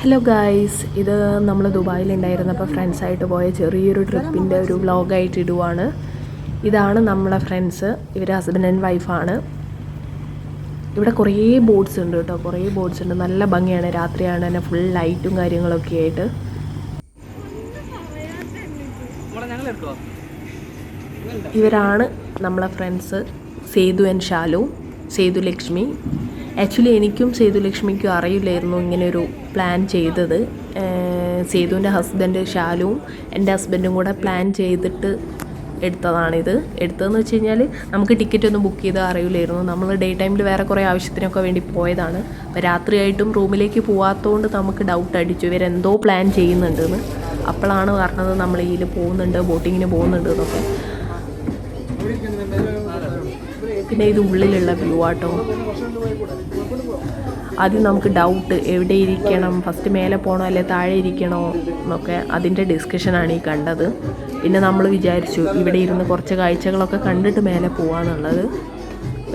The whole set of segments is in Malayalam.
ഹലോ ഗായ്സ്, ഇത് നമ്മൾ ദുബായിലുണ്ടായിരുന്നപ്പോൾ ഫ്രണ്ട്സായിട്ട് പോയ ചെറിയൊരു ട്രിപ്പിൻ്റെ ഒരു വ്ലോഗായിട്ട് ഇടുവാണ്. ഇതാണ് നമ്മളെ ഫ്രണ്ട്സ്, ഇവർ ഹസ്ബൻഡ് ആൻഡ് വൈഫാണ്. ഇവിടെ കുറേ ബോട്ട്സ് ഉണ്ട് കേട്ടോ, കുറേ ബോട്ട്സ് ഉണ്ട്. നല്ല ഭംഗിയാണ്, രാത്രിയാണ് തന്നെ ഫുൾ ലൈറ്റും കാര്യങ്ങളൊക്കെ ആയിട്ട്. ഇവരാണ് നമ്മളെ friends Sethu and Shalu, Sethu Lakshmi. Actually എനിക്കും സേതു ലക്ഷ്മിക്കും അറിയില്ലായിരുന്നു ഇങ്ങനെയൊരു പ്ലാൻ ചെയ്തത്. സേതുവിൻ്റെ ഹസ്ബൻഡ് ഷാലുവും എൻ്റെ ഹസ്ബൻഡും കൂടെ പ്ലാൻ ചെയ്തിട്ട് എടുത്തതാണിത്. എടുത്തതെന്ന് വെച്ച് കഴിഞ്ഞാൽ നമുക്ക് ടിക്കറ്റ് ഒന്നും ബുക്ക് ചെയ്ത് അറിയില്ലായിരുന്നു. നമ്മൾ ഡേ ടൈമിൽ വേറെ കുറേ ആവശ്യത്തിനൊക്കെ വേണ്ടി പോയതാണ്. അപ്പോൾ രാത്രിയായിട്ടും റൂമിലേക്ക് പോകാത്തതുകൊണ്ട് നമുക്ക് ഡൗട്ട് അടിച്ചു ഇവരെന്തോ പ്ലാൻ ചെയ്യുന്നുണ്ടെന്ന്. അപ്പോഴാണ് പറഞ്ഞത് നമ്മൾ ഇതിൽ പോകുന്നുണ്ട്, ബോട്ടിങ്ങിന് പോകുന്നുണ്ട് എന്നൊക്കെ. പിന്നെ ഇത് ഉള്ളിലുള്ള വ്യൂ ആട്ടോ. ആദ്യം നമുക്ക് ഡൗട്ട് എവിടെ ഇരിക്കണം, ഫസ്റ്റ് മേലെ പോകണോ അല്ലെ താഴെ ഇരിക്കണോ എന്നൊക്കെ അതിൻ്റെ ഡിസ്കഷനാണ് ഈ കണ്ടത്. പിന്നെ നമ്മൾ വിചാരിച്ചു ഇവിടെ ഇരുന്ന് കുറച്ച് കാഴ്ചകളൊക്കെ കണ്ടിട്ട് മേലെ പോകാമെന്നുള്ളത്.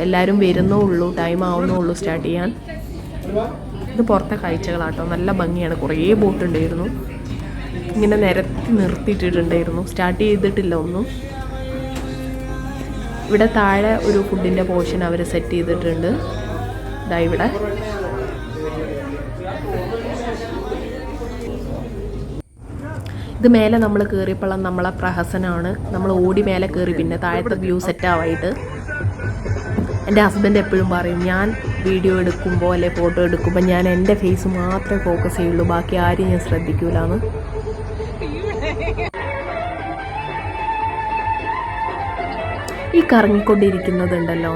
എല്ലാവരും വരുന്നേ ഉള്ളൂ, ടൈം ആവുന്നേ ഉള്ളൂ സ്റ്റാർട്ട് ചെയ്യാൻ. ഇത് പുറത്തെ കാഴ്ചകളാട്ടോ, നല്ല ഭംഗിയാണ്. കുറേ ബോട്ട് ഉണ്ടായിരുന്നു, ഇങ്ങനെ നിരത്തി നിർത്തിയിട്ടിട്ടുണ്ടായിരുന്നു. സ്റ്റാർട്ട് ചെയ്തിട്ടില്ല ഒന്നും. ഇവിടെ താഴെ ഒരു ഫുഡിൻ്റെ പോർഷൻ അവർ സെറ്റ് ചെയ്തിട്ടുണ്ട്. ഇതാ ഇവിടെ ഇത് മേലെ നമ്മൾ കയറിയപ്പോഴും നമ്മളെ പ്രഹസനമാണ്. നമ്മൾ ഓടി മേലെ കയറി, പിന്നെ താഴത്തെ വ്യൂ സെറ്റാവായിട്ട്. എൻ്റെ ഹസ്ബൻഡ് എപ്പോഴും പറയും ഞാൻ വീഡിയോ എടുക്കുമ്പോൾ അല്ലെ ഫോട്ടോ എടുക്കുമ്പോൾ ഞാൻ എൻ്റെ ഫേസ് മാത്രമേ ഫോക്കസ് ചെയ്യുള്ളൂ, ബാക്കി ആരും ഞാൻ ശ്രദ്ധിക്കൂലെന്ന്. ഈ കറങ്ങിക്കൊണ്ടിരിക്കുന്നതുണ്ടല്ലോ,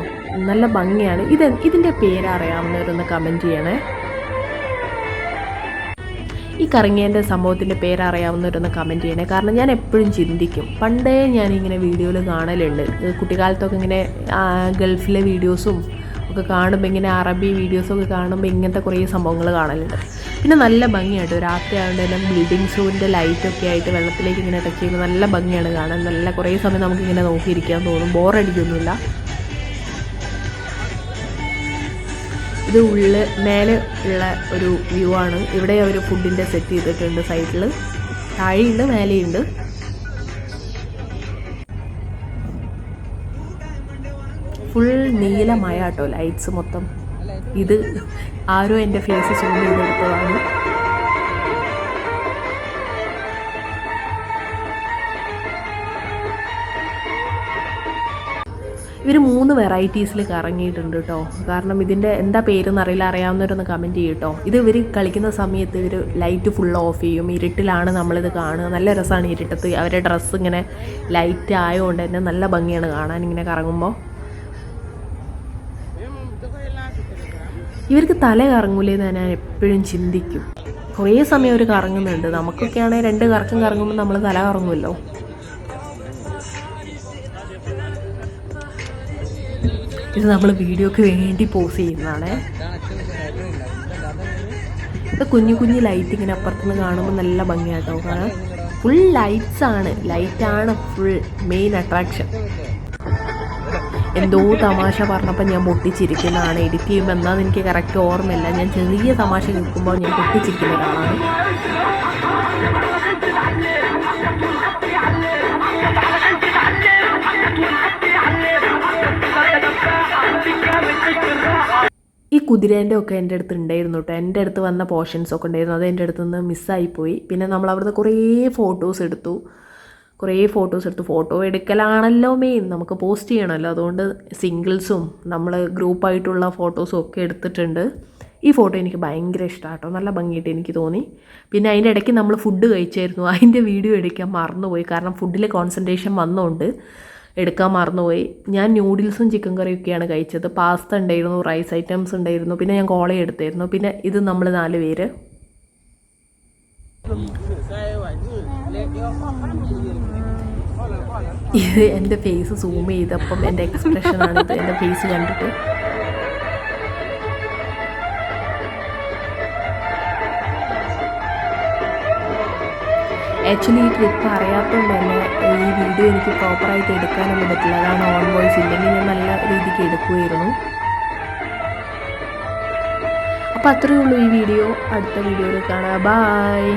നല്ല ഭംഗിയാണ്. ഇതിൻ്റെ പേരറിയാവുന്നവരൊന്ന് കമൻറ്റ് ചെയ്യണേ. ഈ കറങ്ങിയതിൻ്റെ സംഭവത്തിൻ്റെ പേരറിയാവുന്നവരൊന്ന് കമൻറ്റ് ചെയ്യണേ. കാരണം ഞാൻ എപ്പോഴും ചിന്തിക്കും, പണ്ടേ ഞാനിങ്ങനെ വീഡിയോയിൽ കാണലുണ്ട്. കുട്ടിക്കാലത്തൊക്കെ ഇങ്ങനെ ഗൾഫിലെ വീഡിയോസും ഒക്കെ കാണുമ്പോൾ, ഇങ്ങനെ അറബി വീഡിയോസൊക്കെ കാണുമ്പോൾ ഇങ്ങനത്തെ കുറേ സംഭവങ്ങൾ കാണലുണ്ട്. പിന്നെ നല്ല ഭംഗിയായിട്ട് രാത്രി ആയതുകൊണ്ട് തന്നെ ബിൽഡിങ്സിൻ്റെ ലൈറ്റൊക്കെ ആയിട്ട് വെള്ളത്തിലേക്ക് ഇങ്ങനെ ടച്ച് ചെയ്യുമ്പോൾ നല്ല ഭംഗിയാണ് കാണാൻ. നല്ല കുറേ സമയം നമുക്കിങ്ങനെ നോക്കിയിരിക്കാൻ തോന്നും, ബോറടിക്കൊന്നുമില്ല. ഇത് മേലെ ഉള്ള ഒരു വ്യൂ ആണ്. ഇവിടെ അവർ ഫുഡിൻ്റെ സെറ്റ് ചെയ്തിട്ടുണ്ട്. സൈഡിൽ താഴെയുണ്ട്, മേലെയുണ്ട്. ഫുൾ നീലമയ കേട്ടോ ലൈറ്റ്സ് മൊത്തം. ഇത് ആരോ എൻ്റെ ഫേസ് സൂം ചെയ്തെടുത്തതാണ്. ഇവർ 3 വെറൈറ്റീസിൽ കറങ്ങിയിട്ടുണ്ട് കേട്ടോ. കാരണം ഇതിൻ്റെ എന്താ പേരെന്നറിയില്ല, അറിയാവുന്നവരൊന്ന് കമൻറ്റ് ചെയ്യും കേട്ടോ. ഇത് ഇവർ കളിക്കുന്ന സമയത്ത് ഇവർ ലൈറ്റ് ഫുൾ ഓഫ് ചെയ്യും. ഇരുട്ടിലാണ് നമ്മളിത് കാണുക. നല്ല രസമാണ് ഇരുട്ടത്ത്. അവരുടെ ഡ്രസ്സ് ഇങ്ങനെ ലൈറ്റ് ആയതുകൊണ്ട് തന്നെ നല്ല ഭംഗിയാണ് കാണാൻ ഇങ്ങനെ കറങ്ങുമ്പോൾ. ഇവർക്ക് തല കറങ്ങൂലേന്ന് ഞാൻ എപ്പോഴും ചിന്തിക്കും. കുറേ സമയം അവർ കറങ്ങുന്നുണ്ട്. നമുക്കൊക്കെ ആണെങ്കിൽ 2 കറക്കം കറങ്ങുമ്പോൾ നമ്മൾ തല കറങ്ങുമല്ലോ. ഇത് നമ്മൾ വീഡിയോക്ക് വേണ്ടി പോസ് ചെയ്യുന്നതാണ്. ഇത് കുഞ്ഞു കുഞ്ഞു ലൈറ്റ് ഇങ്ങനെ അപ്പുറത്തുനിന്ന് കാണുമ്പോൾ നല്ല ഭംഗിയാട്ടോ കാണാൻ. ഫുൾ ലൈറ്റാണ് ഫുൾ മെയിൻ അട്രാക്ഷൻ. എന്തോ തമാശ പറഞ്ഞപ്പോൾ ഞാൻ പൊട്ടിച്ചിരിക്കുന്നതാണ്. എഡിറ്റ് ചെയ്യുമ്പോൾ എന്താണെന്ന് എനിക്ക് കറക്റ്റ് ഓർമ്മയില്ല. ഞാൻ ചെറിയ തമാശ കേൾക്കുമ്പോൾ ഞാൻ പൊട്ടിച്ചിരിക്കുന്ന ഒരാളാണ്. ഈ കുതിരേൻ്റെ ഒക്കെ എൻ്റെ അടുത്ത് ഉണ്ടായിരുന്നു കേട്ടോ. എൻ്റെ അടുത്ത് വന്ന പോർഷൻസൊക്കെ ഉണ്ടായിരുന്നു, അത് എൻ്റെ അടുത്ത് നിന്ന് മിസ്സായിപ്പോയി. പിന്നെ നമ്മൾ അവിടുന്ന് കുറേ ഫോട്ടോസ് എടുത്തു. ഫോട്ടോ എടുക്കലാണല്ലോ മെയിൻ, നമുക്ക് പോസ്റ്റ് ചെയ്യണമല്ലോ. അതുകൊണ്ട് സിംഗിൾസും നമ്മൾ ഗ്രൂപ്പായിട്ടുള്ള ഫോട്ടോസും ഒക്കെ എടുത്തിട്ടുണ്ട്. ഈ ഫോട്ടോ എനിക്ക് ഭയങ്കര ഇഷ്ടമാണ് കേട്ടോ, നല്ല ഭംഗിയായിട്ട് എനിക്ക് തോന്നി. പിന്നെ അതിൻ്റെ ഇടയ്ക്ക് നമ്മൾ ഫുഡ് കഴിച്ചായിരുന്നു, അതിൻ്റെ വീഡിയോ എടുക്കാൻ മറന്നുപോയി. കാരണം ഫുഡിൽ കോൺസെൻട്രേഷൻ വന്നുകൊണ്ട് എടുക്കാൻ മറന്നുപോയി. ഞാൻ ന്യൂഡിൽസും ചിക്കൻ കറിയൊക്കെയാണ് കഴിച്ചത്. പാസ്ത ഉണ്ടായിരുന്നു, റൈസ് ഐറ്റംസ് ഉണ്ടായിരുന്നു, പിന്നെ ഞാൻ കോള എടുത്തായിരുന്നു. പിന്നെ ഇത് നമ്മൾ 4 പേര്. ഇത് എൻ്റെ ഫേസ് സൂം ചെയ്തപ്പം എൻ്റെ എക്സ്പ്രഷനാണിത്, എൻ്റെ ഫേസ് കണ്ടിട്ട്. ആക്ച്വലി ഈ ട്രിപ്പ് അറിയാത്തതുകൊണ്ട് തന്നെ ഈ വീഡിയോ എനിക്ക് പ്രോപ്പറായിട്ട് എടുക്കാനൊന്നും പറ്റില്ല. അതാണ് ഓൺ വോയിസ്. ഇല്ലെങ്കിൽ ഞാൻ നല്ല രീതിക്ക് എടുക്കുമായിരുന്നു. അപ്പോൾ അത്രയേ ഉള്ളൂ ഈ വീഡിയോ. അടുത്ത വീഡിയോയിൽ കാണാം. ബായ്.